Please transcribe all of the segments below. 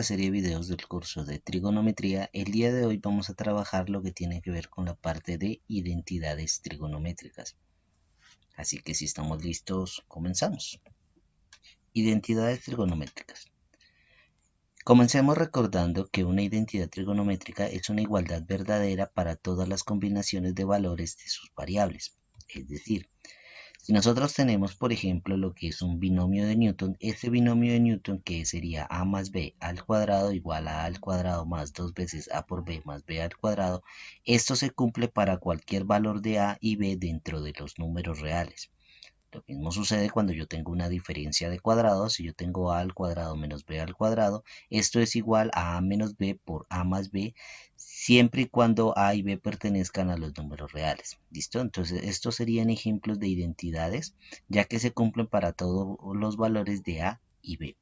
la serie de videos del curso de trigonometría. El día de hoy vamos a trabajar lo que tiene que ver con la parte de identidades trigonométricas. Así que si estamos listos, comenzamos. Identidades trigonométricas. Comencemos recordando que una identidad trigonométrica es una igualdad verdadera para todas las combinaciones de valores de sus variables. Es decir, si nosotros tenemos, por ejemplo, lo que es un binomio de Newton, ese binomio de Newton que sería a más b al cuadrado igual a al cuadrado más 2 veces a por b más b al cuadrado, esto se cumple para cualquier valor de a y b dentro de los números reales. Lo mismo sucede cuando yo tengo una diferencia de cuadrados. Si yo tengo a al cuadrado menos b al cuadrado, esto es igual a menos b por a más b, siempre y cuando a y b pertenezcan a los números reales. ¿Listo? Entonces, estos serían ejemplos de identidades, ya que se cumplen para todos los valores de a y b.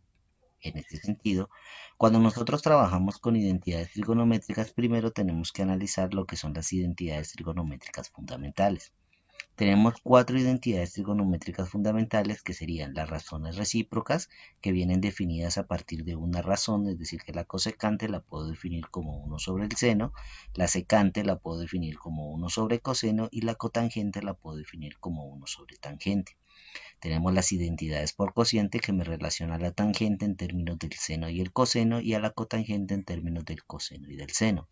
En este sentido, cuando nosotros trabajamos con identidades trigonométricas, primero tenemos que analizar lo que son las identidades trigonométricas fundamentales. Tenemos cuatro identidades trigonométricas fundamentales que serían las razones recíprocas, que vienen definidas a partir de una razón, es decir, que la cosecante la puedo definir como 1 sobre el seno, la secante la puedo definir como 1 sobre coseno y la cotangente la puedo definir como 1 sobre tangente. Tenemos las identidades por cociente, que me relaciona a la tangente en términos del seno y el coseno y a la cotangente en términos del coseno y del seno.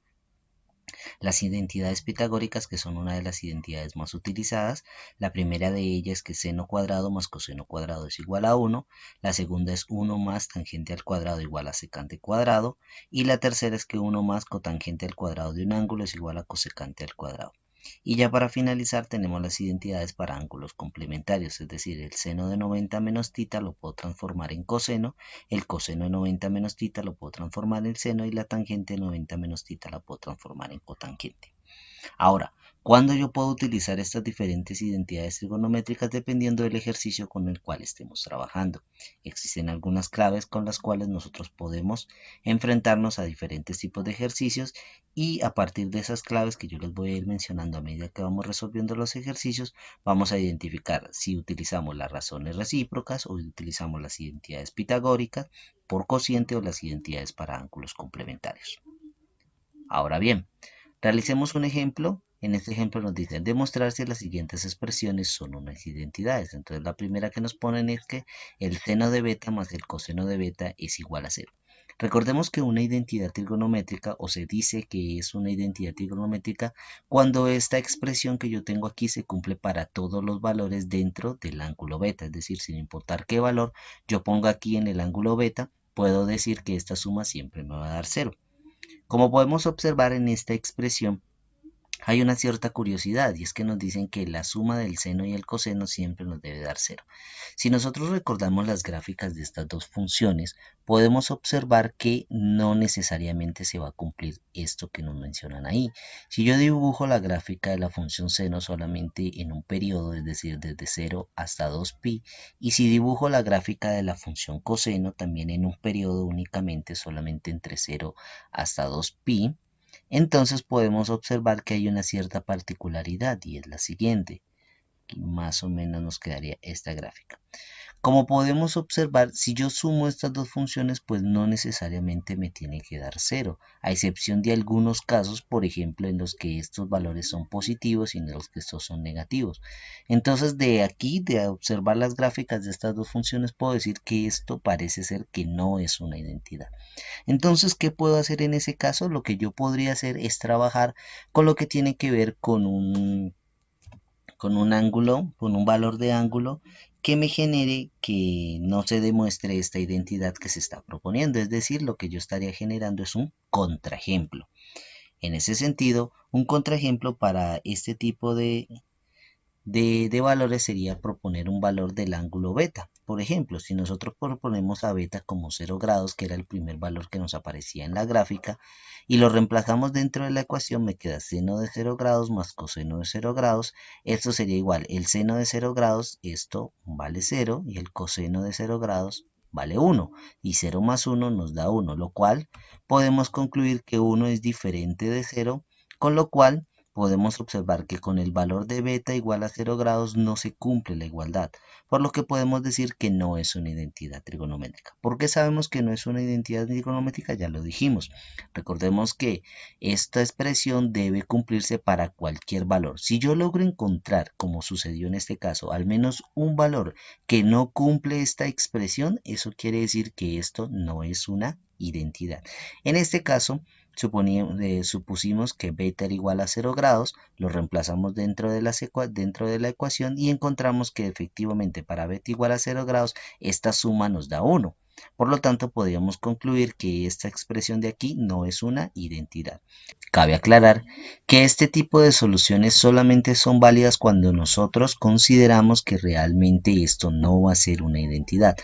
Las identidades pitagóricas, que son una de las identidades más utilizadas. La primera de ellas es que seno cuadrado más coseno cuadrado es igual a 1. La segunda es 1 más tangente al cuadrado igual a secante cuadrado. Y la tercera es que 1 más cotangente al cuadrado de un ángulo es igual a cosecante al cuadrado. Y ya para finalizar tenemos las identidades para ángulos complementarios, es decir, el seno de 90 menos θ lo puedo transformar en coseno, el coseno de 90 menos θ lo puedo transformar en seno y la tangente de 90 menos θ la puedo transformar en cotangente. Ahora, ¿cuándo yo puedo utilizar estas diferentes identidades trigonométricas? Dependiendo del ejercicio con el cual estemos trabajando. Existen algunas claves con las cuales nosotros podemos enfrentarnos a diferentes tipos de ejercicios, y a partir de esas claves que yo les voy a ir mencionando a medida que vamos resolviendo los ejercicios, vamos a identificar si utilizamos las razones recíprocas o utilizamos las identidades pitagóricas por cociente o las identidades para ángulos complementarios. Ahora bien, realicemos un ejemplo. En este ejemplo nos dicen demostrar si las siguientes expresiones son unas identidades. Entonces la primera que nos ponen es que el seno de beta más el coseno de beta es igual a 0. Recordemos que una identidad trigonométrica, o se dice que es una identidad trigonométrica, cuando esta expresión que yo tengo aquí se cumple para todos los valores dentro del ángulo beta. Es decir, sin importar qué valor yo ponga aquí en el ángulo beta, puedo decir que esta suma siempre me va a dar 0. Como podemos observar en esta expresión, hay una cierta curiosidad, y es que nos dicen que la suma del seno y el coseno siempre nos debe dar 0. Si nosotros recordamos las gráficas de estas dos funciones, podemos observar que no necesariamente se va a cumplir esto que nos mencionan ahí. Si yo dibujo la gráfica de la función seno solamente en un periodo, es decir, desde 0 hasta 2pi, y si dibujo la gráfica de la función coseno también en un periodo únicamente solamente entre 0 hasta 2pi, entonces podemos observar que hay una cierta particularidad, y es la siguiente. Aquí más o menos nos quedaría esta gráfica. Como podemos observar, si yo sumo estas dos funciones, pues no necesariamente me tiene que dar 0, a excepción de algunos casos, por ejemplo, en los que estos valores son positivos y en los que estos son negativos. Entonces, de aquí, de observar las gráficas de estas dos funciones, puedo decir que esto parece ser que no es una identidad. Entonces, ¿qué puedo hacer en ese caso? Lo que yo podría hacer es trabajar con lo que tiene que ver con un ángulo, con un valor de ángulo que me genere que no se demuestre esta identidad que se está proponiendo. Es decir, lo que yo estaría generando es un contraejemplo. En ese sentido, un contraejemplo para este tipo de valores sería proponer un valor del ángulo beta. Por ejemplo, si nosotros proponemos a beta como 0 grados, que era el primer valor que nos aparecía en la gráfica, y lo reemplazamos dentro de la ecuación, me queda seno de 0 grados más coseno de 0 grados. Esto sería igual, el seno de 0 grados, esto vale 0, y el coseno de 0 grados vale 1, y 0 más 1 nos da 1, lo cual podemos concluir que 1 es diferente de 0, con lo cual podemos observar que con el valor de beta igual a 0 grados no se cumple la igualdad, por lo que podemos decir que no es una identidad trigonométrica. ¿Por qué sabemos que no es una identidad trigonométrica? Ya lo dijimos. Recordemos que esta expresión debe cumplirse para cualquier valor. Si yo logro encontrar, como sucedió en este caso, al menos un valor que no cumple esta expresión, eso quiere decir que esto no es una identidad. En este caso, supusimos que beta era igual a 0 grados, lo reemplazamos dentro de la ecuación y encontramos que efectivamente para beta igual a 0 grados, esta suma nos da 1. Por lo tanto, podríamos concluir que esta expresión de aquí no es una identidad. Cabe aclarar que este tipo de soluciones solamente son válidas cuando nosotros consideramos que realmente esto no va a ser una identidad.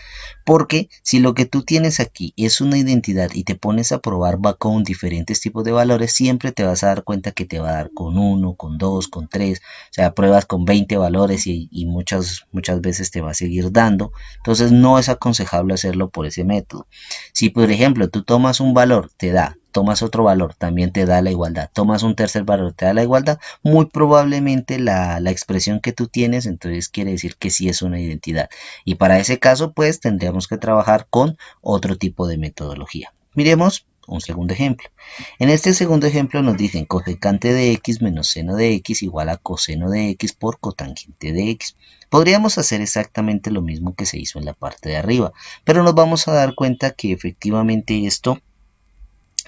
Porque si lo que tú tienes aquí es una identidad y te pones a probar va con diferentes tipos de valores, siempre te vas a dar cuenta que te va a dar con 1, con 2, con 3. O sea, pruebas con 20 valores y muchas veces te va a seguir dando. Entonces no es aconsejable hacerlo por ese método. Si por ejemplo tú tomas un valor, te da, tomas otro valor, también te da la igualdad, tomas un tercer valor, te da la igualdad, muy probablemente la expresión que tú tienes, entonces quiere decir que sí es una identidad. Y para ese caso, pues tendríamos que trabajar con otro tipo de metodología. Miremos un segundo ejemplo. En este segundo ejemplo nos dicen cosecante de x menos seno de x igual a coseno de x por cotangente de x. Podríamos hacer exactamente lo mismo que se hizo en la parte de arriba, pero nos vamos a dar cuenta que efectivamente esto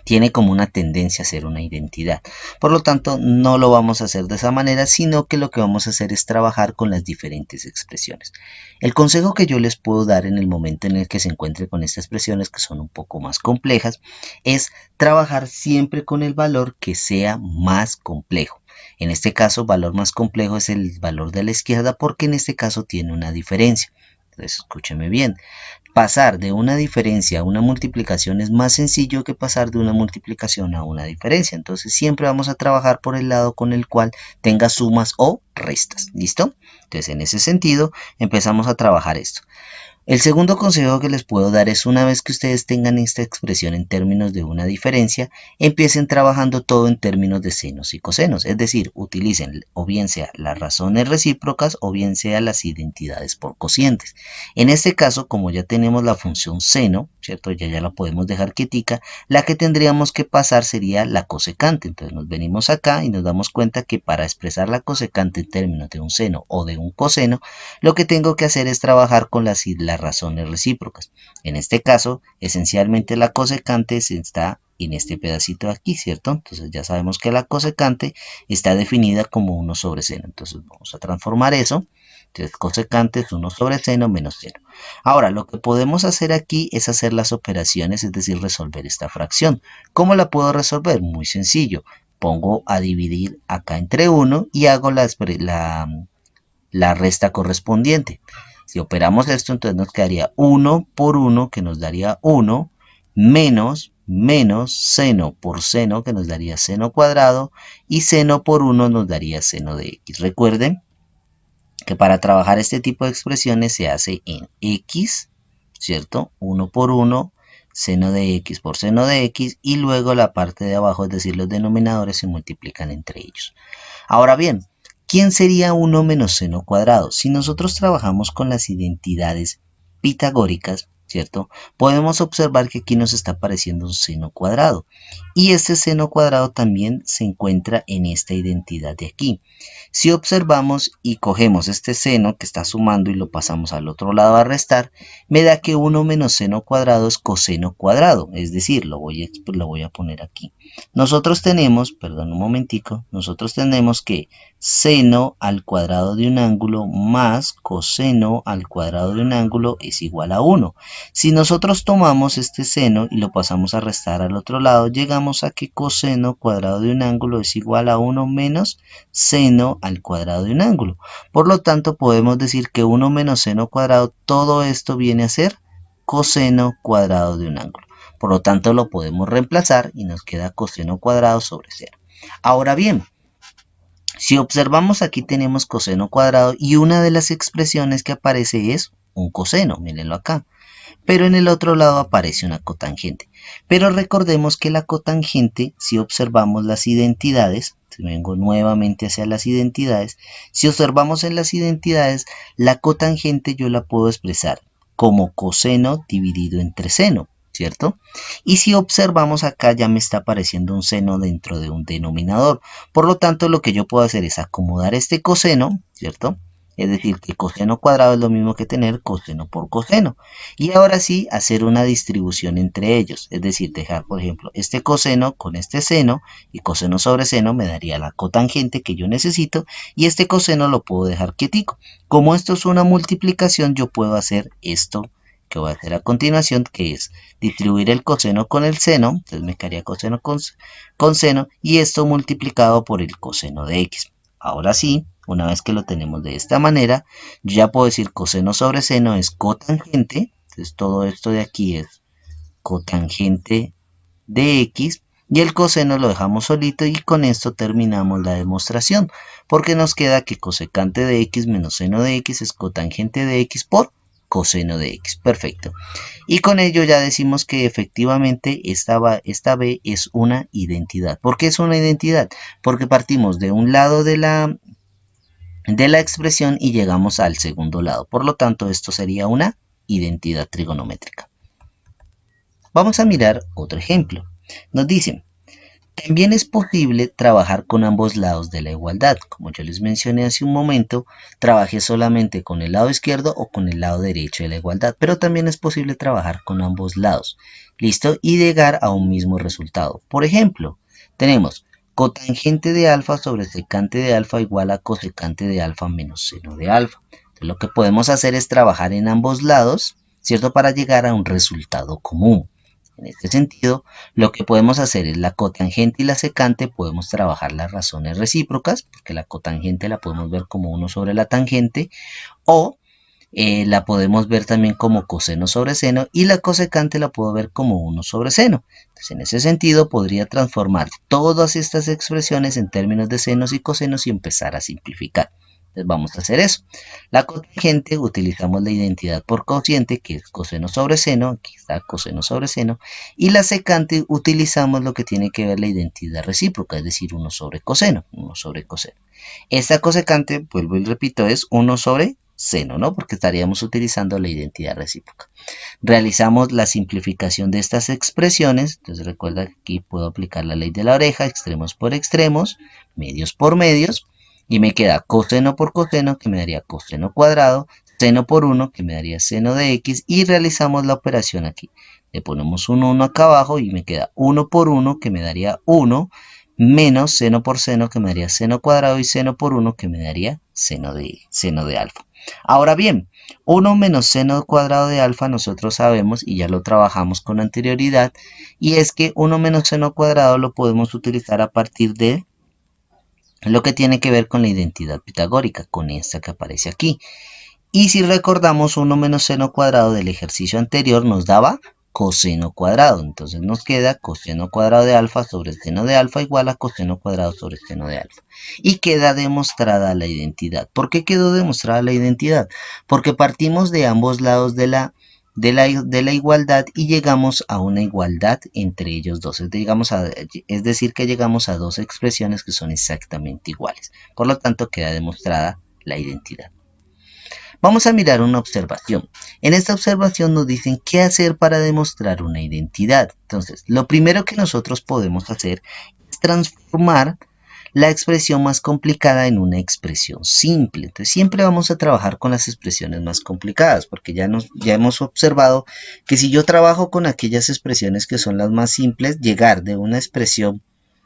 tiene como una tendencia a ser una identidad. Por lo tanto, no lo vamos a hacer de esa manera, sino que lo que vamos a hacer es trabajar con las diferentes expresiones. El consejo que yo les puedo dar en el momento en el que se encuentre con estas expresiones, que son un poco más complejas, es trabajar siempre con el valor que sea más complejo. En este caso, valor más complejo es el valor de la izquierda porque en este caso tiene una diferencia. Entonces, escúcheme bien. Pasar de una diferencia a una multiplicación es más sencillo que pasar de una multiplicación a una diferencia. Entonces siempre vamos a trabajar por el lado con el cual tenga sumas o restas. ¿Listo? Entonces en ese sentido empezamos a trabajar esto. El segundo consejo que les puedo dar es una vez que ustedes tengan esta expresión en términos de una diferencia, empiecen trabajando todo en términos de senos y cosenos, es decir, utilicen o bien sea las razones recíprocas o bien sea las identidades por cocientes. En este caso, como ya tenemos la función seno, ¿cierto? Ya la podemos dejar quietica, la que tendríamos que pasar sería la cosecante. Entonces nos venimos acá y nos damos cuenta que para expresar la cosecante en términos de un seno o de un coseno, lo que tengo que hacer es trabajar con las razones recíprocas. En este caso, esencialmente la cosecante está en este pedacito de aquí, ¿cierto? Entonces ya sabemos que la cosecante está definida como 1 sobre seno. Entonces vamos a transformar eso. Entonces cosecante es 1 sobre seno menos seno. Ahora, lo que podemos hacer aquí es hacer las operaciones, es decir, resolver esta fracción. ¿Cómo la puedo resolver? Muy sencillo. Pongo a dividir acá entre 1 y hago la resta correspondiente. Si operamos esto, entonces nos quedaría 1 por 1, que nos daría 1, menos seno por seno, que nos daría seno cuadrado, y seno por 1 nos daría seno de x. Recuerden que para trabajar este tipo de expresiones se hace en x, ¿cierto? 1 por 1, seno de x por seno de x, y luego la parte de abajo, es decir, los denominadores se multiplican entre ellos. Ahora bien, ¿quién sería 1 menos seno cuadrado? Si nosotros trabajamos con las identidades pitagóricas, ¿cierto? Podemos observar que aquí nos está apareciendo un seno cuadrado. Y este seno cuadrado también se encuentra en esta identidad de aquí. Si observamos y cogemos este seno que está sumando y lo pasamos al otro lado a restar, me da que 1 menos seno cuadrado es coseno cuadrado. Es decir, lo voy a poner aquí. Nosotros tenemos, perdón un momentico, nosotros tenemos que seno al cuadrado de un ángulo más coseno al cuadrado de un ángulo es igual a 1. Si nosotros tomamos este seno y lo pasamos a restar al otro lado, llegamos a que coseno cuadrado de un ángulo es igual a 1 menos seno al cuadrado de un ángulo. Por lo tanto, podemos decir que 1 menos seno cuadrado, todo esto viene a ser coseno cuadrado de un ángulo. Por lo tanto, lo podemos reemplazar y nos queda coseno cuadrado sobre 0. Ahora bien, si observamos aquí tenemos coseno cuadrado y una de las expresiones que aparece es un coseno, mírenlo acá. pero en el otro lado aparece una cotangente. Pero recordemos que la cotangente, si observamos las identidades, si vengo nuevamente hacia las identidades, si observamos en las identidades, la cotangente yo la puedo expresar como coseno dividido entre seno, ¿cierto? Y si observamos acá ya me está apareciendo un seno dentro de un denominador. Por lo tanto, lo que yo puedo hacer es acomodar este coseno, ¿cierto? Es decir, que coseno cuadrado es lo mismo que tener coseno por coseno. Y ahora sí, hacer una distribución entre ellos. Es decir, dejar, por ejemplo, este coseno con este seno y coseno sobre seno me daría la cotangente que yo necesito y este coseno lo puedo dejar quietico. Como esto es una multiplicación, yo puedo hacer esto que voy a hacer a continuación, que es distribuir el coseno con el seno. Entonces me quedaría coseno con seno y esto multiplicado por el coseno de x. Ahora sí, una vez que lo tenemos de esta manera, yo ya puedo decir coseno sobre seno es cotangente. Entonces todo esto de aquí es cotangente de x y el coseno lo dejamos solito y con esto terminamos la demostración porque nos queda que cosecante de x menos seno de x es cotangente de x por coseno de x. Perfecto. Y con ello ya decimos que efectivamente esta b es una identidad. ¿Por qué es una identidad? Porque partimos de un lado de la expresión y llegamos al segundo lado. Por lo tanto, esto sería una identidad trigonométrica. Vamos a mirar otro ejemplo. Nos dicen, también es posible trabajar con ambos lados de la igualdad. Como yo les mencioné hace un momento, trabajé solamente con el lado izquierdo o con el lado derecho de la igualdad, pero también es posible trabajar con ambos lados. ¿Listo? Y llegar a un mismo resultado. Por ejemplo, tenemos cotangente de alfa sobre secante de alfa igual a cosecante de alfa menos seno de alfa. Entonces, lo que podemos hacer es trabajar en ambos lados, ¿cierto? Para llegar a un resultado común. En este sentido, lo que podemos hacer es la cotangente y la secante, podemos trabajar las razones recíprocas, porque la cotangente la podemos ver como 1 sobre la tangente, o la podemos ver también como coseno sobre seno, y la cosecante la puedo ver como 1 sobre seno. Entonces, en ese sentido, podría transformar todas estas expresiones en términos de senos y cosenos y empezar a simplificar. Entonces vamos a hacer eso. La cotangente utilizamos la identidad por cociente, que es coseno sobre seno, aquí está coseno sobre seno, y la secante utilizamos lo que tiene que ver la identidad recíproca, es decir, 1 sobre coseno, 1 sobre coseno. Esta cosecante, vuelvo y repito, es 1 sobre seno, ¿no? Porque estaríamos utilizando la identidad recíproca. Realizamos la simplificación de estas expresiones, entonces recuerda que aquí puedo aplicar la ley de la oreja, extremos por extremos, medios por medios, y me queda coseno por coseno, que me daría coseno cuadrado, seno por 1, que me daría seno de x, y realizamos la operación aquí. Le ponemos un 1 acá abajo y me queda 1 por 1, que me daría 1, menos seno por seno, que me daría seno cuadrado, y seno por 1, que me daría seno de alfa. Ahora bien, 1 menos seno cuadrado de alfa nosotros sabemos, y ya lo trabajamos con anterioridad, y es que 1 menos seno cuadrado lo podemos utilizar a partir de lo que tiene que ver con la identidad pitagórica, con esta que aparece aquí. Y si recordamos, 1 menos seno cuadrado del ejercicio anterior nos daba coseno cuadrado. Entonces nos queda coseno cuadrado de alfa sobre seno de alfa igual a coseno cuadrado sobre seno de alfa. Y queda demostrada la identidad. ¿Por qué quedó demostrada la identidad? Porque partimos de ambos lados de la igualdad y llegamos a una igualdad entre ellos dos. Es decir, que llegamos a dos expresiones que son exactamente iguales. Por lo tanto, queda demostrada la identidad. Vamos a mirar una observación. En esta observación nos dicen qué hacer para demostrar una identidad. Entonces, lo primero que nosotros podemos hacer es transformar la expresión más complicada en una expresión simple. Entonces, siempre vamos a trabajar con las expresiones más complicadas, porque ya hemos observado que si yo trabajo con aquellas expresiones que son las más simples, llegar de una expresión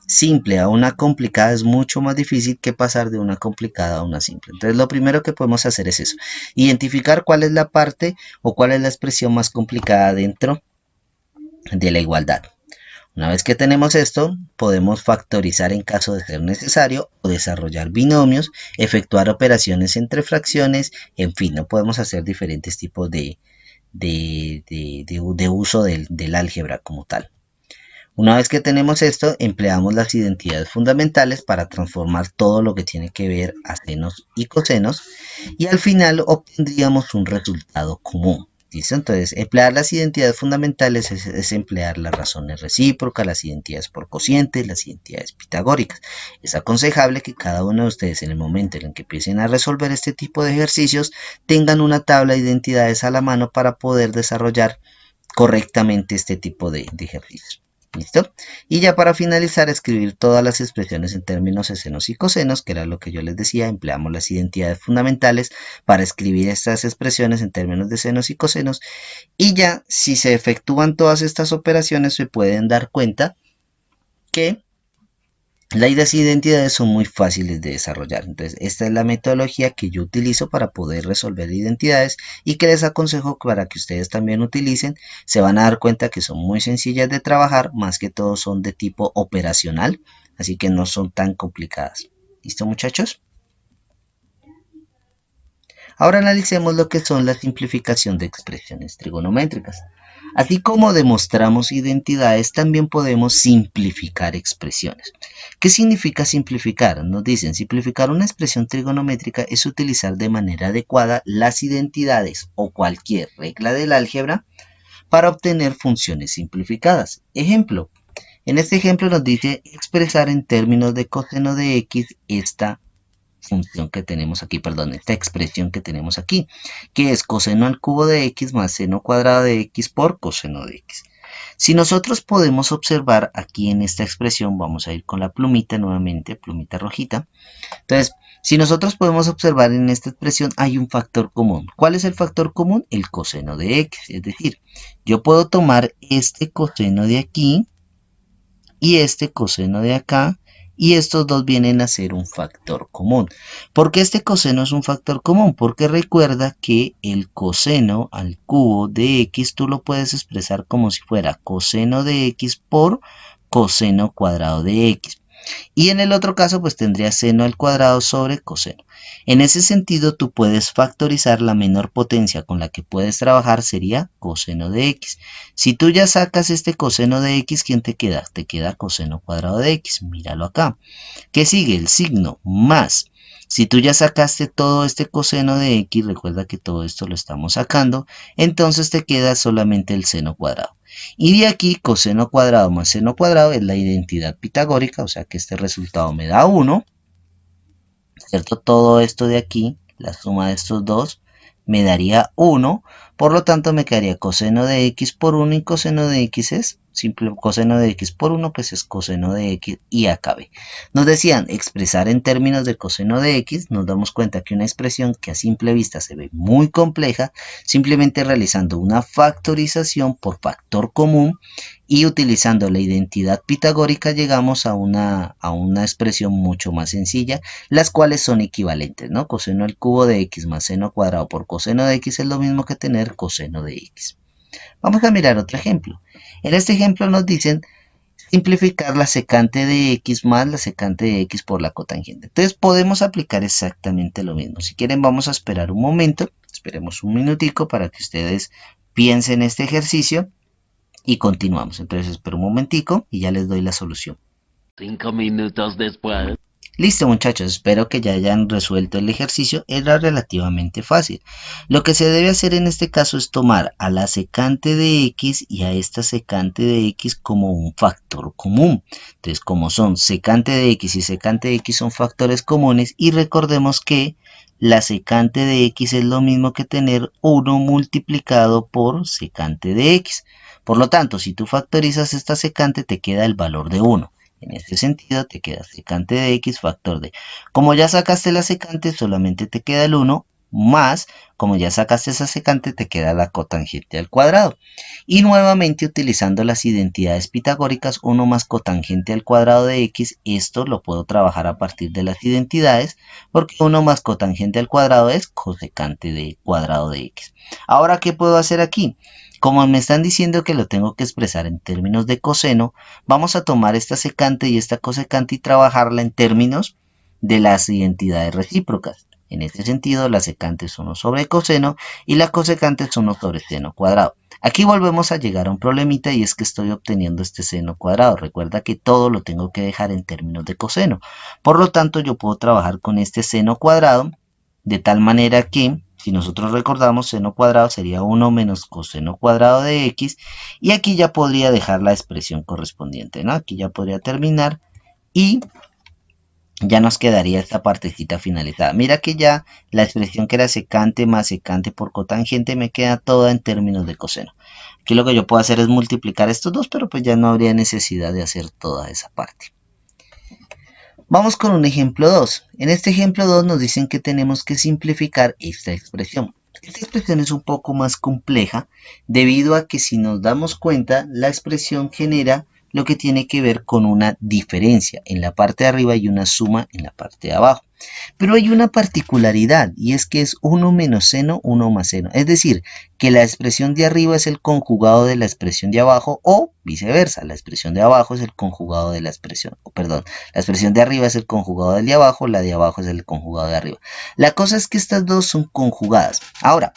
simple a una complicada es mucho más difícil que pasar de una complicada a una simple. Entonces lo primero que podemos hacer es eso, identificar cuál es la parte o cuál es la expresión más complicada dentro de la igualdad. Una vez que tenemos esto, podemos factorizar en caso de ser necesario o desarrollar binomios, efectuar operaciones entre fracciones, en fin, no podemos hacer diferentes tipos de uso del álgebra como tal. Una vez que tenemos esto, empleamos las identidades fundamentales para transformar todo lo que tiene que ver a senos y cosenos y al final obtendríamos un resultado común. ¿Listo? Entonces, emplear las identidades fundamentales es emplear las razones recíprocas, las identidades por cociente, las identidades pitagóricas. Es aconsejable que cada uno de ustedes en el momento en el que empiecen a resolver este tipo de ejercicios tengan una tabla de identidades a la mano para poder desarrollar correctamente este tipo de ejercicios. ¿Listo? Y ya para finalizar, escribir todas las expresiones en términos de senos y cosenos, que era lo que yo les decía, empleamos las identidades fundamentales para escribir estas expresiones en términos de senos y cosenos, y ya si se efectúan todas estas operaciones se pueden dar cuenta que las identidades son muy fáciles de desarrollar. Entonces, esta es la metodología que yo utilizo para poder resolver identidades y que les aconsejo para que ustedes también utilicen. Se van a dar cuenta que son muy sencillas de trabajar, más que todo son de tipo operacional, así que no son tan complicadas. ¿Listo, muchachos? Ahora analicemos lo que son la simplificación de expresiones trigonométricas. Así como demostramos identidades, también podemos simplificar expresiones. ¿Qué significa simplificar? Nos dicen, simplificar una expresión trigonométrica es utilizar de manera adecuada las identidades o cualquier regla del álgebra para obtener funciones simplificadas. Ejemplo, en este ejemplo nos dice expresar en términos de coseno de x esta función que tenemos aquí, perdón, esta expresión que tenemos aquí, que es coseno al cubo de x más seno cuadrado de x por coseno de x. Si nosotros podemos observar aquí en esta expresión, vamos a ir con la plumita nuevamente, plumita rojita. Entonces, si nosotros podemos observar en esta expresión hay un factor común. ¿Cuál es el factor común? El coseno de x. Es decir, yo puedo tomar este coseno de aquí y este coseno de acá, y estos dos vienen a ser un factor común. ¿Por qué este coseno es un factor común? Porque recuerda que el coseno al cubo de x tú lo puedes expresar como si fuera coseno de x por coseno cuadrado de x. Y en el otro caso, pues tendría seno al cuadrado sobre coseno. En ese sentido, tú puedes factorizar la menor potencia con la que puedes trabajar sería coseno de x. Si tú ya sacas este coseno de x, ¿quién te queda? Te queda coseno cuadrado de x. Míralo acá. ¿Qué sigue? El signo más. Si tú ya sacaste todo este coseno de x, recuerda que todo esto lo estamos sacando, entonces te queda solamente el seno cuadrado. Y de aquí, coseno cuadrado más seno cuadrado es la identidad pitagórica, o sea que este resultado me da 1, ¿cierto? Todo esto de aquí, la suma de estos dos, me daría 1, por lo tanto me quedaría coseno de x por 1 y coseno de x es simple coseno de x por 1, pues es coseno de x y acá b. Nos decían expresar en términos de coseno de x, nos damos cuenta que una expresión que a simple vista se ve muy compleja, simplemente realizando una factorización por factor común y utilizando la identidad pitagórica llegamos a una expresión mucho más sencilla, las cuales son equivalentes, ¿no? Coseno al cubo de x más seno cuadrado por coseno de x es lo mismo que tener coseno de x. Vamos a mirar otro ejemplo. En este ejemplo nos dicen simplificar la secante de x más la secante de x por la cotangente. Entonces podemos aplicar exactamente lo mismo. Si quieren vamos a esperar un momento, esperemos un minutico para que ustedes piensen este ejercicio y continuamos. Entonces espero un momentico y ya les doy la solución. 5 minutos después. Listo muchachos, espero que ya hayan resuelto el ejercicio, era relativamente fácil. Lo que se debe hacer en este caso es tomar a la secante de x y a esta secante de x como un factor común. Entonces como son secante de x y secante de x son factores comunes y recordemos que la secante de x es lo mismo que tener 1 multiplicado por secante de x. Por lo tanto, si tú factorizas esta secante te queda el valor de 1. En este sentido te queda secante de x factor de. Como ya sacaste la secante, solamente te queda el 1, más, como ya sacaste esa secante, te queda la cotangente al cuadrado. Y nuevamente utilizando las identidades pitagóricas, 1 más cotangente al cuadrado de x, esto lo puedo trabajar a partir de las identidades, porque 1 más cotangente al cuadrado es cosecante de cuadrado de x. Ahora, ¿qué puedo hacer aquí? Como me están diciendo que lo tengo que expresar en términos de coseno, vamos a tomar esta secante y esta cosecante y trabajarla en términos de las identidades recíprocas. En este sentido, la secante es 1 sobre coseno y la cosecante es 1 sobre seno cuadrado. Aquí volvemos a llegar a un problemita y es que estoy obteniendo este seno cuadrado. Recuerda que todo lo tengo que dejar en términos de coseno. Por lo tanto, yo puedo trabajar con este seno cuadrado de tal manera que Si nosotros recordamos, seno cuadrado sería 1 menos coseno cuadrado de x. Y aquí ya podría dejar la expresión correspondiente, ¿no? Aquí ya podría terminar y ya nos quedaría esta partecita finalizada. Mira que ya la expresión que era secante más secante por cotangente me queda toda en términos de coseno. Aquí lo que yo puedo hacer es multiplicar estos dos, pero pues ya no habría necesidad de hacer toda esa parte. Vamos con un ejemplo 2. En este ejemplo 2 nos dicen que tenemos que simplificar esta expresión. Esta expresión es un poco más compleja debido a que si nos damos cuenta, la expresión genera lo que tiene que ver con una diferencia en la parte de arriba y una suma en la parte de abajo. Pero hay una particularidad y es que es 1 menos seno, 1 más seno. Es decir, que la expresión de arriba es el conjugado de la expresión de abajo o viceversa. La expresión de abajo es el conjugado de la expresión, perdón, la expresión de arriba es el conjugado del de abajo, la de abajo es el conjugado de arriba. La cosa es que estas dos son conjugadas. Ahora,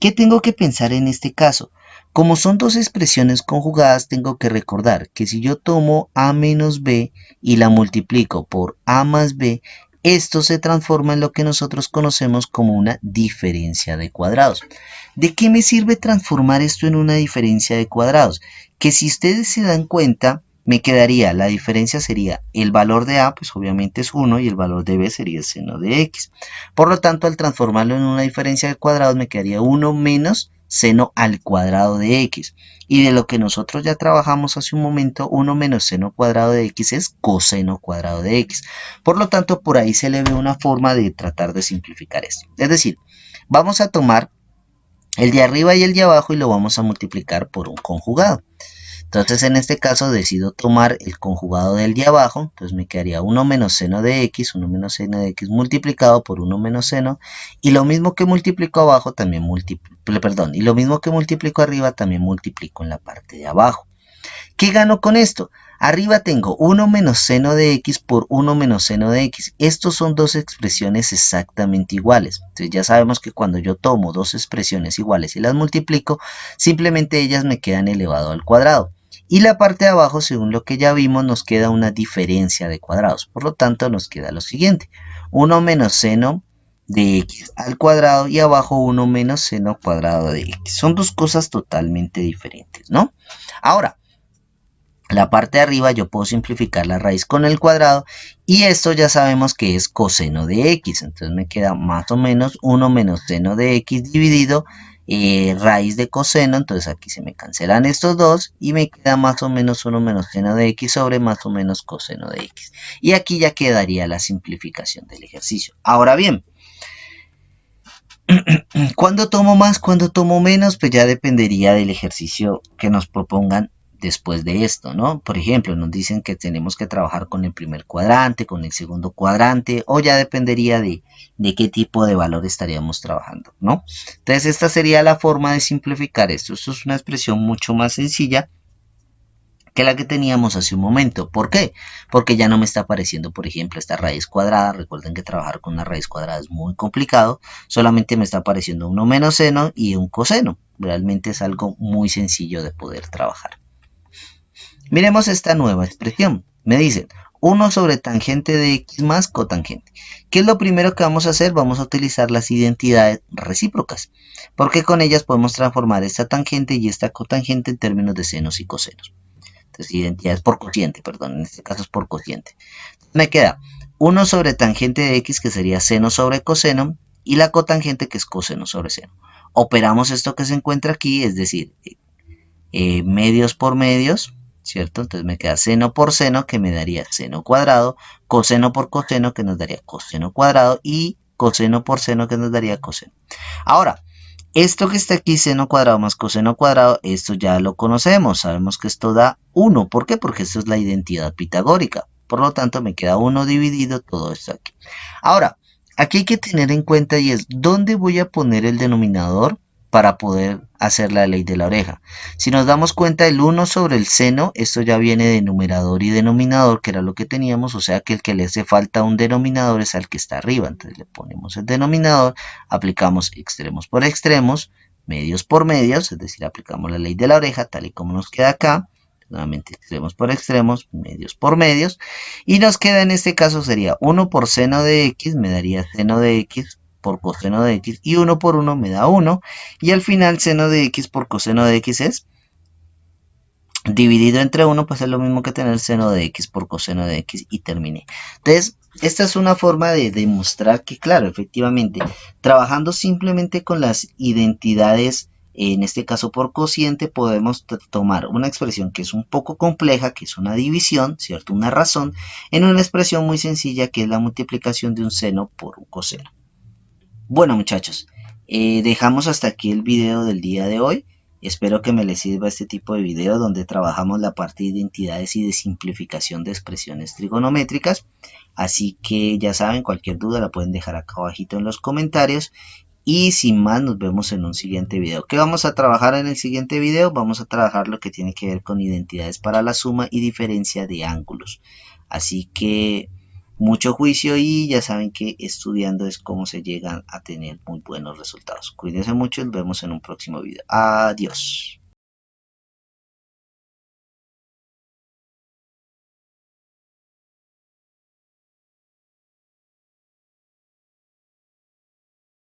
¿qué tengo que pensar en este caso? Como son dos expresiones conjugadas, tengo que recordar que si yo tomo a menos b y la multiplico por a más b, esto se transforma en lo que nosotros conocemos como una diferencia de cuadrados. ¿De qué me sirve transformar esto en una diferencia de cuadrados? Que si ustedes se dan cuenta, me quedaría, la diferencia sería el valor de a, pues obviamente es 1, y el valor de b sería el seno de x. Por lo tanto, al transformarlo en una diferencia de cuadrados, me quedaría 1 menos seno al cuadrado de x. Y de lo que nosotros ya trabajamos hace un momento, 1 menos seno cuadrado de x es coseno cuadrado de x. Por lo tanto, por ahí se le ve una forma de tratar de simplificar esto. Es decir, vamos a tomar el de arriba y el de abajo y lo vamos a multiplicar por un conjugado. Entonces en este caso decido tomar el conjugado del de abajo, entonces me quedaría 1 menos seno de x, 1 menos seno de x multiplicado por 1 menos seno, y lo mismo que multiplico abajo también y lo mismo que multiplico arriba también multiplico en la parte de abajo. ¿Qué gano con esto? Arriba tengo 1 menos seno de x por 1 menos seno de x. Estos son dos expresiones exactamente iguales. Entonces ya sabemos que cuando yo tomo dos expresiones iguales y las multiplico, simplemente ellas me quedan elevado al cuadrado. Y la parte de abajo, según lo que ya vimos, nos queda una diferencia de cuadrados. Por lo tanto, nos queda lo siguiente. 1 menos seno de x al cuadrado y abajo 1 menos seno cuadrado de x. Son dos cosas totalmente diferentes, ¿no? Ahora, la parte de arriba yo puedo simplificar la raíz con el cuadrado y esto ya sabemos que es coseno de x. Entonces me queda más o menos 1 menos seno de x dividido raíz de coseno. Entonces aquí se me cancelan estos dos y me queda más o menos 1 menos seno de x sobre más o menos coseno de x. Y aquí ya quedaría la simplificación del ejercicio. Ahora bien, ¿cuándo tomo más? ¿Cuándo tomo menos? Pues ya dependería del ejercicio que nos propongan después de esto, ¿no? Por ejemplo, nos dicen que tenemos que trabajar con el primer cuadrante, con el segundo cuadrante, o ya dependería de qué tipo de valor estaríamos trabajando, ¿no? Entonces, esta sería la forma de simplificar esto. Esto es una expresión mucho más sencilla que la que teníamos hace un momento. ¿Por qué? Porque ya no me está apareciendo, por ejemplo, esta raíz cuadrada. Recuerden que trabajar con una raíz cuadrada es muy complicado. Solamente me está apareciendo uno menos seno y un coseno. Realmente es algo muy sencillo de poder trabajar. Miremos esta nueva expresión. Me dicen 1 sobre tangente de x más cotangente. ¿Qué es lo primero que vamos a hacer? Vamos a utilizar las identidades recíprocas, porque con ellas podemos transformar esta tangente y esta cotangente en términos de senos y cosenos. Entonces, identidades por cociente, perdón, en este caso es por cociente. Me queda 1 sobre tangente de x, que sería seno sobre coseno, y la cotangente, que es coseno sobre seno. Operamos esto que se encuentra aquí, es decir, medios por medios, ¿cierto? Entonces me queda seno por seno, que me daría seno cuadrado, coseno por coseno, que nos daría coseno cuadrado, y coseno por seno, que nos daría coseno. Ahora, esto que está aquí, seno cuadrado más coseno cuadrado, esto ya lo conocemos. Sabemos que esto da 1. ¿Por qué? Porque esto es la identidad pitagórica. Por lo tanto, me queda 1 dividido todo esto aquí. Ahora, aquí hay que tener en cuenta y es, ¿dónde voy a poner el denominador para poder hacer la ley de la oreja? Si nos damos cuenta, el 1 sobre el seno, esto ya viene de numerador y denominador, que era lo que teníamos, o sea que el que le hace falta un denominador es al que está arriba. Entonces le ponemos el denominador, aplicamos extremos por extremos, medios por medios, es decir, aplicamos la ley de la oreja, tal y como nos queda acá. Nuevamente extremos por extremos, medios por medios, y nos queda en este caso sería 1 por seno de x, me daría seno de x por coseno de x, y 1 por 1 me da 1, y al final seno de x por coseno de x es dividido entre 1, pues es lo mismo que tener seno de x por coseno de x, y terminé. Entonces, esta es una forma de demostrar que, claro, efectivamente, trabajando simplemente con las identidades, en este caso por cociente, podemos tomar una expresión que es un poco compleja, que es una división, ¿cierto? Una razón, en una expresión muy sencilla, que es la multiplicación de un seno por un coseno. Bueno, muchachos, dejamos hasta aquí el video del día de hoy. Espero que me les sirva este tipo de video donde trabajamos la parte de identidades y de simplificación de expresiones trigonométricas. Así que ya saben, cualquier duda la pueden dejar acá abajito en los comentarios. Y sin más, nos vemos en un siguiente video. ¿Qué vamos a trabajar en el siguiente video? Vamos a trabajar lo que tiene que ver con identidades para la suma y diferencia de ángulos. Así que mucho juicio, y ya saben que estudiando es como se llegan a tener muy buenos resultados. Cuídense mucho y nos vemos en un próximo video. Adiós.